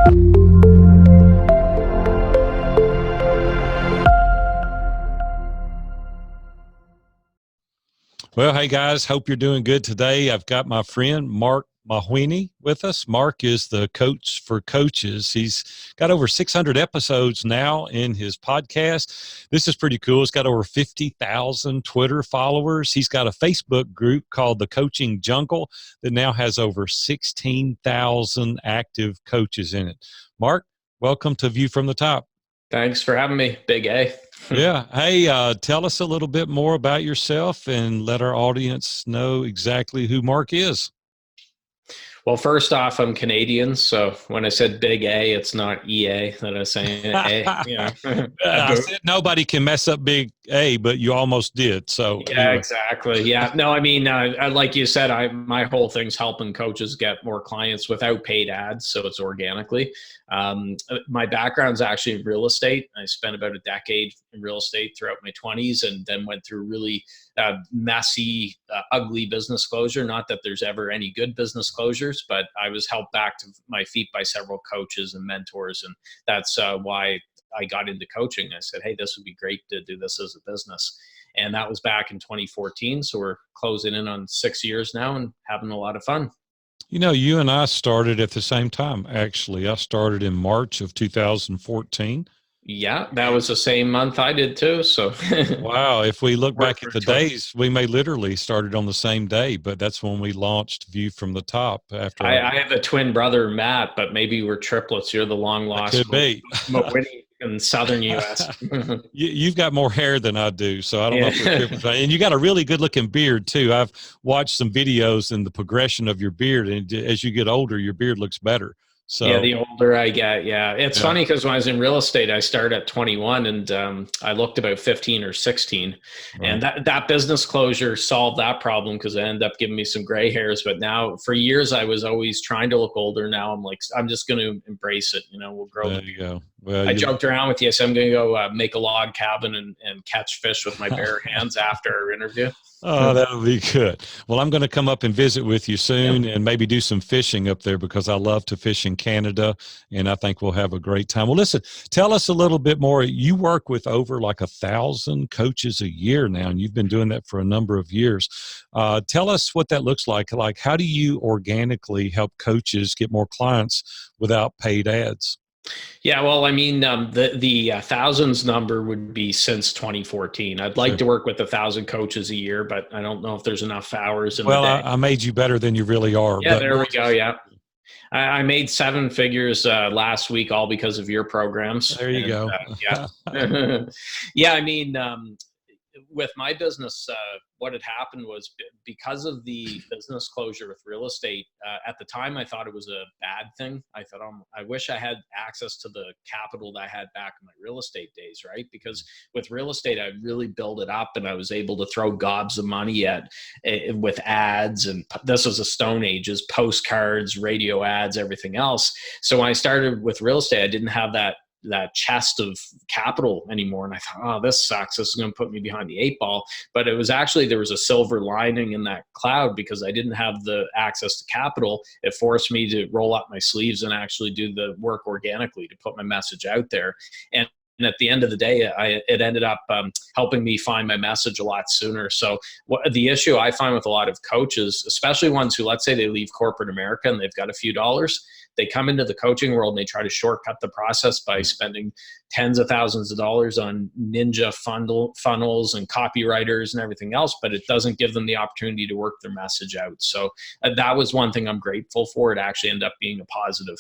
Well, hey guys, hope you're doing good today. I've got my friend Marc Mawhinney with us. Marc is the coach for coaches. He's got over 600 episodes now in his podcast. This is pretty cool. He's got over 50,000 Twitter followers. He's got a Facebook group called the Coaching Jungle that now has over 16,000 active coaches in it. Marc, welcome to View from the Top. Thanks for having me, Big A. Yeah. Hey, tell us a little bit more about yourself and let our audience know exactly who Marc is. Well, first off, I'm Canadian, so when I said Big A, it's not EA that I was saying A. You know. I said nobody can mess up Big A, but you almost did. So yeah, anyway. Exactly. Yeah. No, I mean, like you said, my whole thing's helping coaches get more clients without paid ads, so it's organically. My background's actually in real estate. I spent about a decade in real estate throughout my 20s, and then went through really messy, ugly business closure. Not that there's ever any good business closures, but I was helped back to my feet by several coaches and mentors, and that's why I got into coaching. I said, hey, this would be great to do this as a business. And that was back in 2014. So we're closing in on 6 years now and having a lot of fun. You know, you and I started at the same time, actually. I started in March of 2014. Yeah, that was the same month I did too. So wow, if we look back at the days, we may literally started on the same day, but that's when we launched View from the Top. After I have a twin brother, Matt, but maybe we're triplets. You're the long lost. Could be. Mawhinney in southern U.S. You've got more hair than I do, so I don't know if we're triplets. And you got a really good looking beard too. I've watched some videos and the progression of your beard, and as you get older, your beard looks better. So, yeah, the older I get, it's funny because when I was in real estate, I started at 21 and I looked about 15 or 16. Right. And that business closure solved that problem because it ended up giving me some gray hairs. But now for years, I was always trying to look older. Now I'm like, I'm just going to embrace it. You know, we'll grow. There you go. Well, I joked around with you. So I'm going to go make a log cabin and catch fish with my bare hands after our interview. Oh, that would be good. Well, I'm going to come up and visit with you soon and maybe do some fishing up there because I love to fish in Canada, and I think we'll have a great time. Well, listen, tell us a little bit more. You work with over like 1,000 coaches a year now, and you've been doing that for a number of years. Tell us what that looks like. Like, how do you organically help coaches get more clients without paid ads? Yeah, well, I mean, the thousands number would be since 2014. I'd like to work with 1,000 coaches a year, but I don't know if there's enough hours in the day. Well, I made you better than you really are. Yeah, there we go. Yeah. I made 7 figures last week, all because of your programs. There you go. Yeah. Yeah, I mean, with my business, what had happened was because of the business closure with real estate, at the time, I thought it was a bad thing. I thought, I wish I had access to the capital that I had back in my real estate days, right? Because with real estate, I really built it up and I was able to throw gobs of money at with ads. And this was a Stone Ages, postcards, radio ads, everything else. So when I started with real estate, I didn't have that chest of capital anymore. And I thought, oh, this sucks. This is going to put me behind the 8 ball. But it was actually, there was a silver lining in that cloud because I didn't have the access to capital. It forced me to roll up my sleeves and actually do the work organically to put my message out there. And at the end of the day, it ended up helping me find my message a lot sooner. So the issue I find with a lot of coaches, especially ones who, let's say they leave corporate America and they've got a few dollars, they come into the coaching world and they try to shortcut the process by spending tens of thousands of dollars on ninja funnels and copywriters and everything else, but it doesn't give them the opportunity to work their message out. So that was one thing I'm grateful for. It actually ended up being a positive.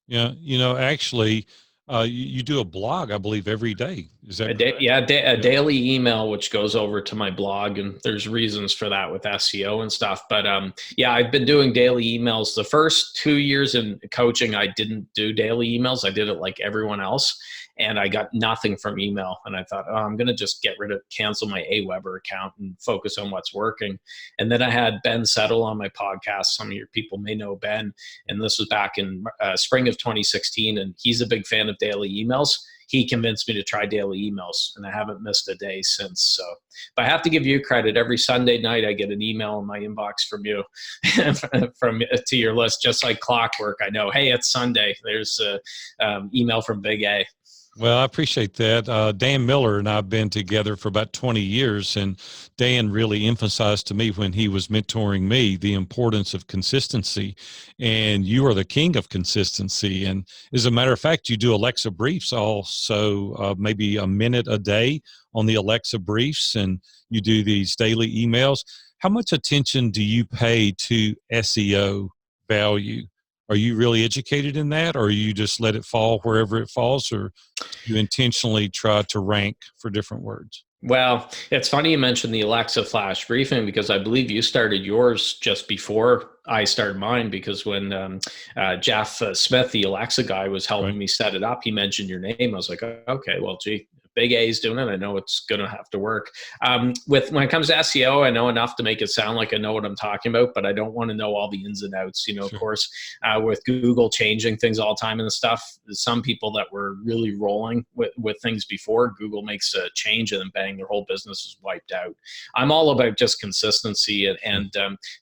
Yeah. You know, actually, you do a blog, I believe, every day. Is that a daily email, which goes over to my blog, and there's reasons for that with SEO and stuff. But I've been doing daily emails. The first 2 years in coaching, I didn't do daily emails. I did it like everyone else, and I got nothing from email. And I thought, I'm going to just cancel my Aweber account and focus on what's working. And then I had Ben Settle on my podcast. Some of your people may know Ben, and this was back in spring of 2016. And he's a big fan of daily emails. he convinced me to try daily emails, and I haven't missed a day since. So, but I have to give you credit. Every Sunday night, I get an email in my inbox from you, from to your list, just like clockwork. I know, hey, it's Sunday. There's a email from Big A. Well, I appreciate that. Dan Miller and I have been together for about 20 years, and Dan really emphasized to me when he was mentoring me the importance of consistency, and you are the king of consistency. And as a matter of fact, you do Alexa briefs also, maybe a minute a day on the Alexa briefs, and you do these daily emails. How much attention do you pay to SEO value? Are you really educated in that, or you just let it fall wherever it falls, or you intentionally try to rank for different words? Well, it's funny you mentioned the Alexa flash briefing, because I believe you started yours just before I started mine, because when Jeff Smith, the Alexa guy, was helping me set it up, he mentioned your name. I was like, okay, well, gee, Big A is doing it. I know it's going to have to work. When it comes to SEO, I know enough to make it sound like I know what I'm talking about, but I don't want to know all the ins and outs. Of course, with Google changing things all the time and stuff, some people that were really rolling with things before, Google makes a change and then bang, their whole business is wiped out. I'm all about just consistency and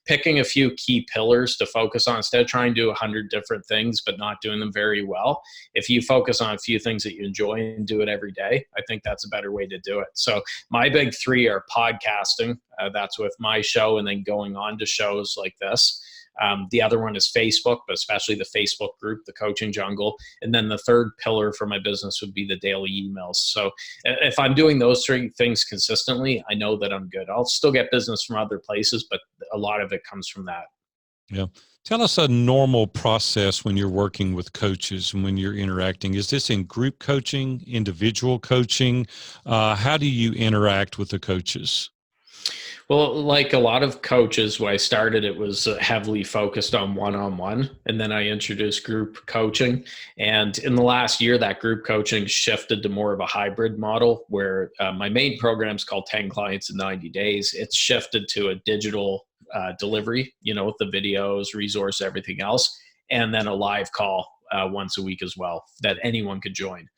picking a few key pillars to focus on instead of trying to do 100 different things but not doing them very well. If you focus on a few things that you enjoy and do it every day, I think that's a better way to do it. So my big three are podcasting. That's with my show, and then going on to shows like this. The other one is Facebook, but especially the Facebook group, the Coaching Jungle. And then the third pillar for my business would be the daily emails. So if I'm doing those three things consistently, I know that I'm good. I'll still get business from other places, but a lot of it comes from that. Yeah. Tell us a normal process when you're working with coaches and when you're interacting. Is this in group coaching, individual coaching? How do you interact with the coaches? Well, like a lot of coaches, when I started, it was heavily focused on one-on-one, and then I introduced group coaching. And in the last year, that group coaching shifted to more of a hybrid model, where my main program is called 10 Clients in 90 Days. It's shifted to a digital delivery, with the videos, resource, everything else, and then a live call once a week as well that anyone could join.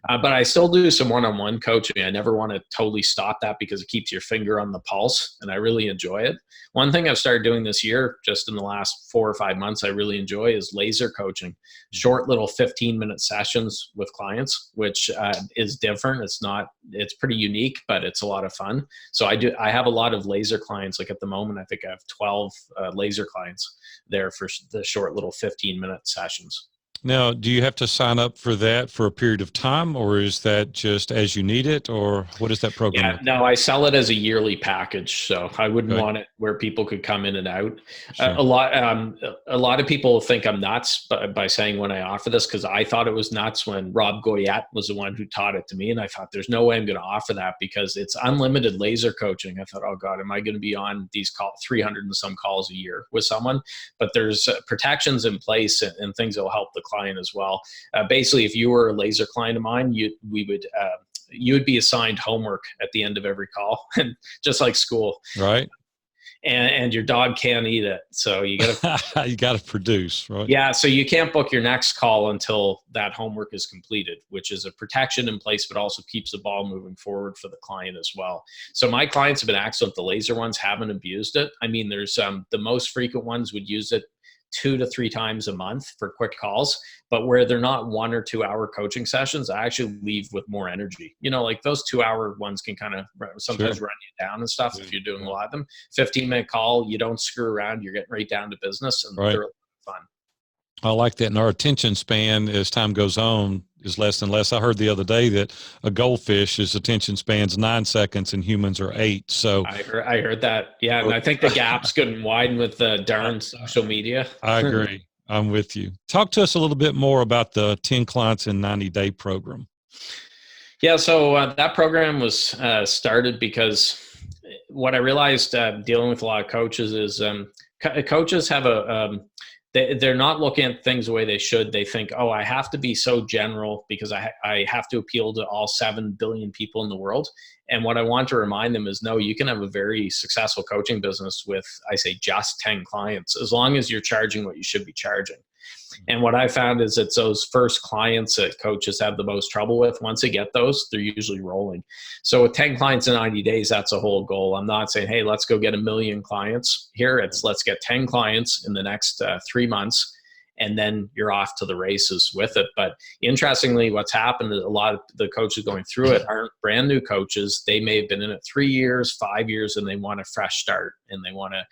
But I still do some one-on-one coaching. I never want to totally stop that because it keeps your finger on the pulse, and I really enjoy it. One thing I've started doing this year, just in the last 4 or 5 months, I really enjoy is laser coaching, short little 15-minute sessions with clients, which is different. It's pretty unique, but it's a lot of fun. So I have a lot of laser clients. Like at the moment, I think I have 12 laser clients there for the short little 15-minute sessions. Now, do you have to sign up for that for a period of time, or is that just as you need it, or what is that program? Yeah, no, I sell it as a yearly package, so I wouldn't want it where people could come in and out. Sure. A lot of people think I'm nuts by saying when I offer this, because I thought it was nuts when Rob Goyette was the one who taught it to me, and I thought there's no way I'm going to offer that because it's unlimited laser coaching. I thought, oh God, am I going to be on these 300 and some calls a year with someone? But there's protections in place and things that will help the client as well. Basically, if you were a laser client of mine, you would be assigned homework at the end of every call, and just like school, right? And your dog can't eat it, so you got you got to produce, right? Yeah, so you can't book your next call until that homework is completed, which is a protection in place, but also keeps the ball moving forward for the client as well. So my clients have been excellent. The laser ones haven't abused it. I mean, there's the most frequent ones would use it 2 to 3 times a month for quick calls, but where they're not 1 or 2 hour coaching sessions, I actually leave with more energy. Like those 2-hour ones can kind of sometimes run you down and stuff if you're doing a lot of them. 15-minute call, you don't screw around, you're getting right down to business, and they're fun. I like that. And our attention span as time goes on is less and less. I heard the other day that a goldfish's attention span's 9 seconds and humans are 8. So I heard that. Yeah. And I think the gap's getting widen with the darn social media. I agree. I'm with you. Talk to us a little bit more about the 10 Clients in 90 Day program. Yeah. So that program was started because what I realized dealing with a lot of coaches is coaches have they're not looking at things the way they should. They think, oh, I have to be so general because I have to appeal to all 7 billion people in the world. And what I want to remind them is, no, you can have a very successful coaching business with, I say, just 10 clients, as long as you're charging what you should be charging. And what I found is it's those first clients that coaches have the most trouble with. Once they get those, they're usually rolling. So with 10 clients in 90 days, that's a whole goal. I'm not saying, hey, let's go get 1 million clients here. It's let's get 10 clients in the next 3 months, and then you're off to the races with it. But interestingly, what's happened is a lot of the coaches going through it aren't brand new coaches. They may have been in it 3 years, 5 years, and they want a fresh start, and they want to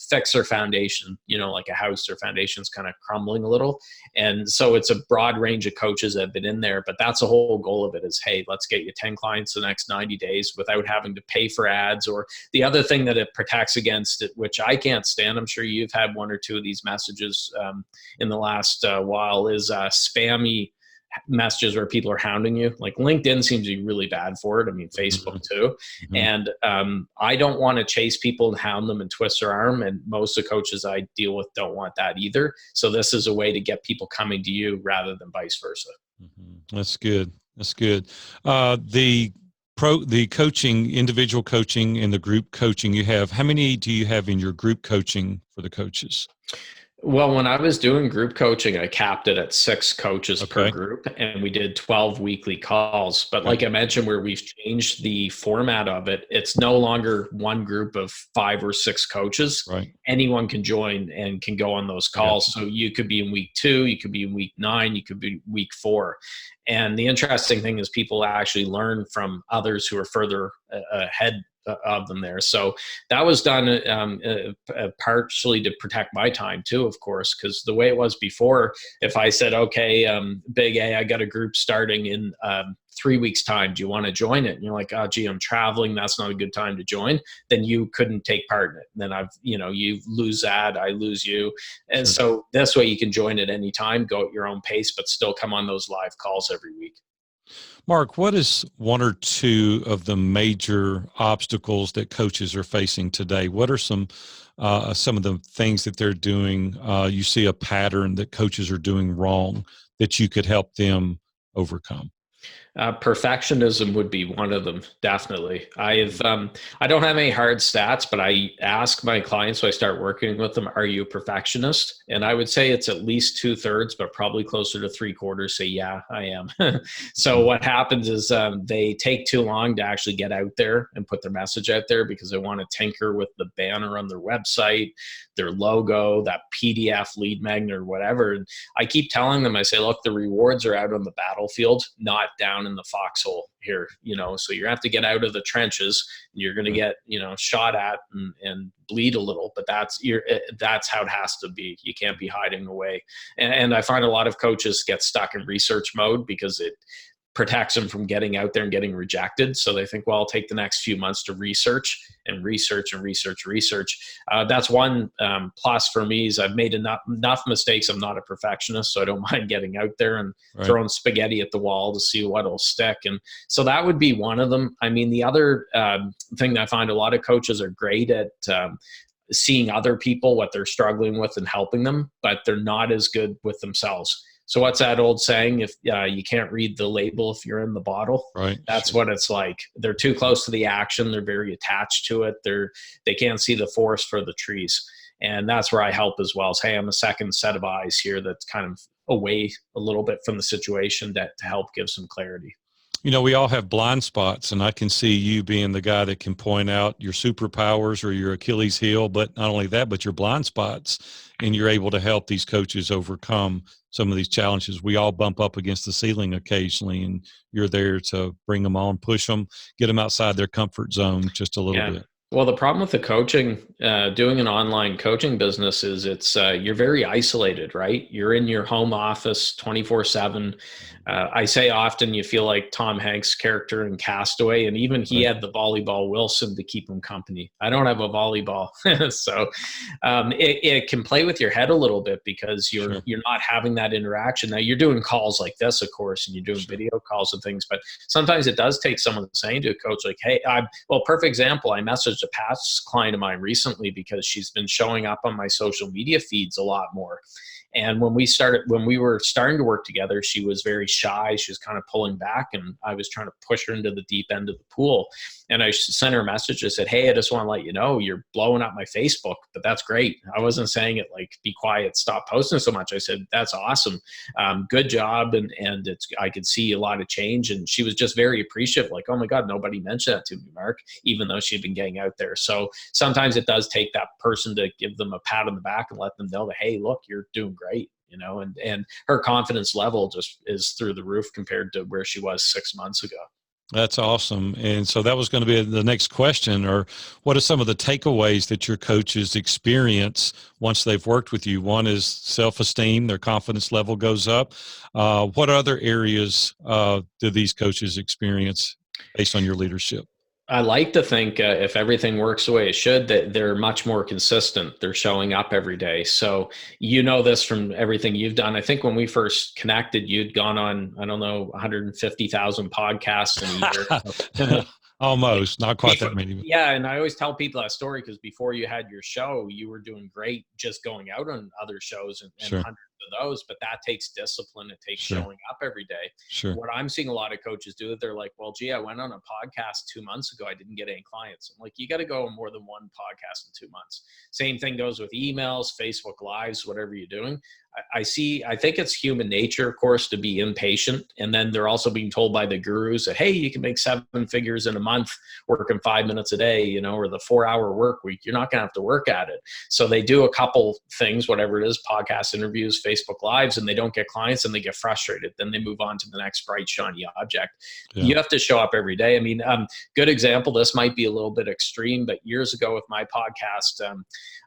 fix their foundation, like a house, their foundation's kind of crumbling a little. And so it's a broad range of coaches that have been in there, but that's the whole goal of it is, hey, let's get you 10 clients the next 90 days without having to pay for ads. Or the other thing that it protects against, it, which I can't stand, I'm sure you've had 1 or 2 of these messages in the last while, is spammy messages where people are hounding you. Like LinkedIn seems to be really bad for it. I mean, Facebook too. And I don't want to chase people and hound them and twist their arm. And most of the coaches I deal with don't want that either. So this is a way to get people coming to you rather than vice versa. That's good. That's good. The coaching, individual coaching and the group coaching you have, how many do you have in your group coaching for the coaches? Well, when I was doing group coaching, I capped it at 6 coaches per group, and we did 12 weekly calls. But like I mentioned, where we've changed the format of it, it's no longer one group of 5 or 6 coaches. Right. Anyone can join and can go on those calls. So you could be in week 2, you could be in week 9, you could be week 4. And the interesting thing is people actually learn from others who are further ahead of them there. So that was done partially to protect my time too, of course, because the way it was before, if I said, okay, Big A, I got a group starting in 3 weeks time, do you want to join it? And you're like, oh gee, I'm traveling, that's not a good time to join. Then you couldn't take part in it. And then you lose that, I lose you. And so this way you can join at any time, go at your own pace, but still come on those live calls every week. Mark, what is 1 or 2 of the major obstacles that coaches are facing today? What are some of the things that they're doing? You see a pattern that coaches are doing wrong that you could help them overcome? Perfectionism would be one of them, definitely. I don't have any hard stats, but I ask my clients when I start working with them, are you a perfectionist? And I would say it's at least 2/3, but probably closer to 3/4 say, yeah, I am. So what happens is they take too long to actually get out there and put their message out there because they want to tinker with the banner on their website, their logo, that PDF lead magnet or whatever. And I keep telling them, I say, look, the rewards are out on the battlefield, not down in the foxhole here, so you have to get out of the trenches. You're going to get, shot at and bleed a little, but that's how it has to be. You can't be hiding away. And I find a lot of coaches get stuck in research mode because it protects them from getting out there and getting rejected. So they think, well, I'll take the next few months to research. That's one plus for me is I've made enough mistakes. I'm not a perfectionist, so I don't mind getting out there and throwing spaghetti at the wall to see what'll stick. And so that would be one of them. I mean, the other thing that I find a lot of coaches are great at seeing other people, what they're struggling with and helping them, but they're not as good with themselves. So what's that old saying? If you can't read the label if you're in the bottle, right? That's what it's like. They're too close to the action. They're very attached to it. They can't see the forest for the trees. And that's where I help as well. Is, hey, I'm a second set of eyes here that's kind of away a little bit from the situation to help give some clarity. We all have blind spots, and I can see you being the guy that can point out your superpowers or your Achilles heel, but not only that, but your blind spots, and you're able to help these coaches overcome some of these challenges. We all bump up against the ceiling occasionally, and you're there to bring them on, push them, get them outside their comfort zone just a little bit. Well, the problem with the coaching, doing an online coaching business is it's you're very isolated, right? You're in your home office 24/7. I say often you feel like Tom Hanks' character in Castaway, and even he had the volleyball Wilson to keep him company. I don't have a volleyball, so it can play with your head a little bit because you're not having that interaction. Now you're doing calls like this, of course, and you're doing video calls and things, but sometimes it does take someone saying to a coach like, "Hey, perfect example. I messaged a past client of mine recently because she's been showing up on my social media feeds a lot more." And when we were starting to work together, she was very shy. She was kind of pulling back, and I was trying to push her into the deep end of the pool. And I sent her a message. I said, hey, I just want to let you know you're blowing up my Facebook, but that's great. I wasn't saying it like, be quiet, stop posting so much. I said, that's awesome. Good job. And I could see a lot of change. And she was just very appreciative. Like, oh my God, nobody mentioned that to me, Mark, even though she'd been getting out there. So sometimes it does take that person to give them a pat on the back and let them know that, hey, look, you're doing great. And her confidence level just is through the roof compared to where she was 6 months ago. That's awesome. And so that was going to be the next question, or what are some of the takeaways that your coaches experience once they've worked with you? One is self-esteem, their confidence level goes up. What other areas do these coaches experience based on your leadership? I like to think if everything works the way it should, that they're much more consistent. They're showing up every day. So this from everything you've done. I think when we first connected, you'd gone on, I don't know, 150,000 podcasts in a year. Almost, not quite that many. Yeah, and I always tell people that story because before you had your show, you were doing great just going out on other shows and Sure. hundreds of those, but that takes discipline. It takes Sure. showing up every day. Sure. What I'm seeing a lot of coaches do, they're like, well, gee, I went on a podcast 2 months ago. I didn't get any clients. I'm like, you got to go on more than one podcast in 2 months. Same thing goes with emails, Facebook Lives, whatever you're doing. I think it's human nature, of course, to be impatient. And then they're also being told by the gurus that, hey, you can make 7 figures in a month working 5 minutes a day, or the 4-hour work week. You're not going to have to work at it. So they do a couple things, whatever it is, podcast interviews, Facebook Lives, and they don't get clients and they get frustrated. Then they move on to the next bright, shiny object. Yeah. You have to show up every day. I mean, good example, this might be a little bit extreme, but years ago with my podcast,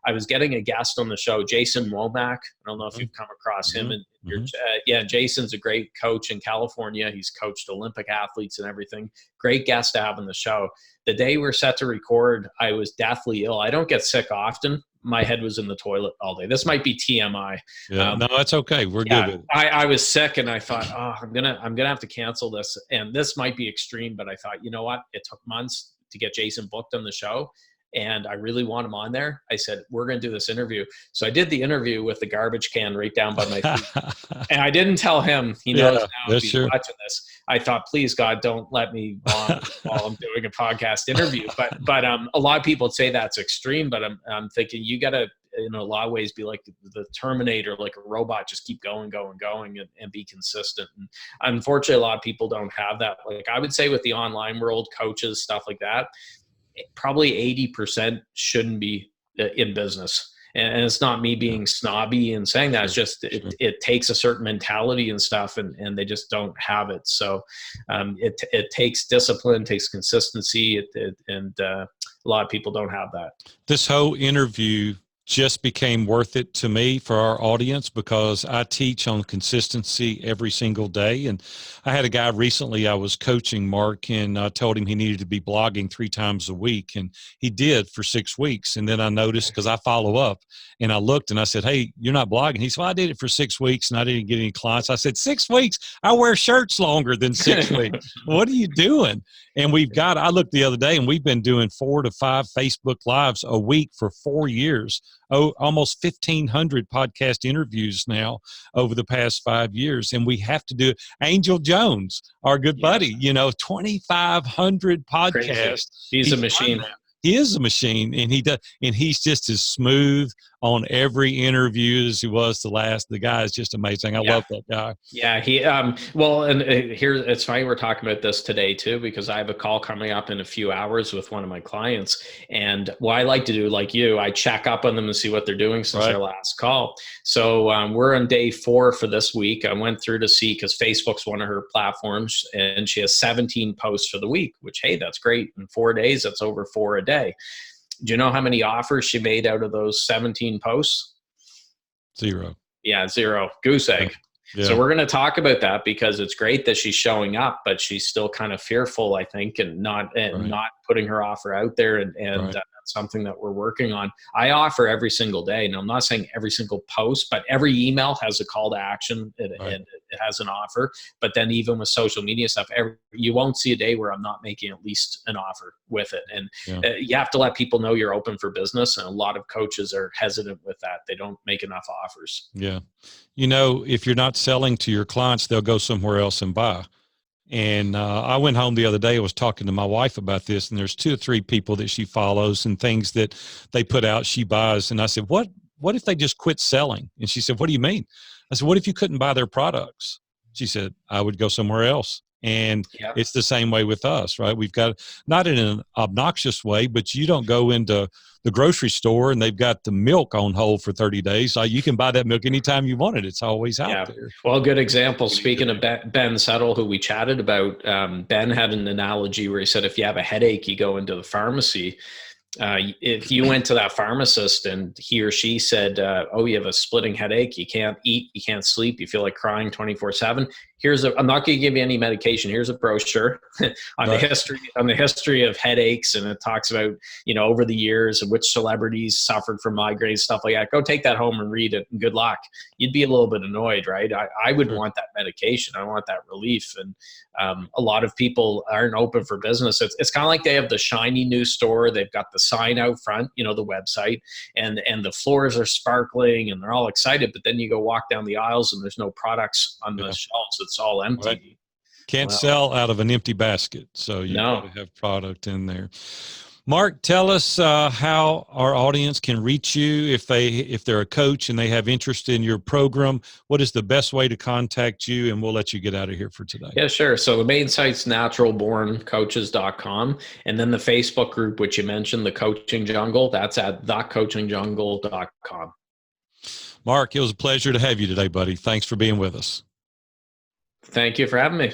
I was getting a guest on the show, Jason Womack. I don't know if you've come across him. And Jason's a great coach in California. He's coached Olympic athletes and everything. Great guest to have on the show. The day we're set to record, I was deathly ill. I don't get sick often. My head was in the toilet all day. This might be TMI. Yeah, no, that's okay. We're good. I was sick, and I thought, I'm gonna have to cancel this. And this might be extreme, but I thought, you know what? It took months to get Jason booked on the show, and I really want him on there. I said, we're going to do this interview. So I did the interview with the garbage can right down by my feet. And I didn't tell him. He knows now if he's watching this. I thought, please, God, don't let me vomit while I'm doing a podcast interview. But a lot of people say that's extreme, but I'm thinking you got to, in a lot of ways, be like the Terminator, like a robot, just keep going and be consistent. And unfortunately, a lot of people don't have that. Like I would say with the online world, coaches, stuff like that, probably 80% shouldn't be in business. And it's not me being snobby and saying that. It's just it takes a certain mentality and stuff, and they just don't have it. So it takes discipline, takes consistency, and a lot of people don't have that. This whole interview just became worth it to me for our audience because I teach on consistency every single day. And I had a guy recently I was coaching, Mark, and I told him he needed to be blogging 3 times a week. And he did for 6 weeks. And then I noticed, because I follow up, and I looked and I said, hey, you're not blogging. He said, well, I did it for 6 weeks and I didn't get any clients. I said, 6 weeks? I wear shirts longer than 6 weeks. What are you doing? And I looked the other day, and we've been doing 4 to 5 Facebook Lives a week for 4 years. Almost 1,500 podcast interviews now over the past 5 years. And we have to do it. Angel Jones, our good buddy, 2,500 podcasts. Crazy. He's a machine. He is a machine, and he's just as smooth on every interview as he was the guy is just amazing. I love that guy. Yeah, here it's funny we're talking about this today too, because I have a call coming up in a few hours with one of my clients, and what I like to do, like you, I check up on them and see what they're doing since their last call. So we're on day 4 for this week. I went through to see, because Facebook's one of her platforms, and she has 17 posts for the week, which, hey, that's great. In 4 days, that's over 4 a day. Do you know how many offers she made out of those 17 posts? 0. Yeah, 0. Goose egg. Yeah. So we're going to talk about that, because it's great that she's showing up, but she's still kind of fearful, I think, and not putting her offer out there. And that's something that we're working on. I offer every single day. And I'm not saying every single post, but every email has a call to action. It has an offer. But then even with social media stuff, you won't see a day where I'm not making at least an offer with it. And you have to let people know you're open for business. And a lot of coaches are hesitant with that. They don't make enough offers. Yeah. You know, if you're not selling to your clients, they'll go somewhere else and buy. And I went home the other day, I was talking to my wife about this, and there's 2 or 3 people that she follows and things that they put out, she buys. And I said, what if they just quit selling? And she said, what do you mean? I said, what if you couldn't buy their products? She said, I would go somewhere else. And it's the same way with us, right? We've got, not in an obnoxious way, but you don't go into the grocery store and they've got the milk on hold for 30 days. You can buy that milk anytime you want it. It's always out there. Well, good example. Speaking of Ben Settle, who we chatted about, Ben had an analogy where he said, if you have a headache, you go into the pharmacy. If you went to that pharmacist and he or she said, oh, you have a splitting headache, you can't eat, you can't sleep, you feel like crying 24/7. I'm not going to give you any medication. Here's a brochure on the history of headaches. And it talks about, over the years and which celebrities suffered from migraines, stuff like that. Go take that home and read it, and good luck. You'd be a little bit annoyed, right? I would want that medication. I want that relief. And a lot of people aren't open for business. It's kind of like they have the shiny new store. They've got the sign out front, the website, and the floors are sparkling and they're all excited. But then you go walk down the aisles and there's no products on the shelves. It's all empty. Right. Can't sell out of an empty basket. So you got to have product in there. Mark, tell us how our audience can reach you if they're a coach and they have interest in your program. What is the best way to contact you? And we'll let you get out of here for today. Yeah, sure. So the main site's naturalborncoaches.com. And then the Facebook group, which you mentioned, the Coaching Jungle, that's at thecoachingjungle.com. Mark, it was a pleasure to have you today, buddy. Thanks for being with us. Thank you for having me.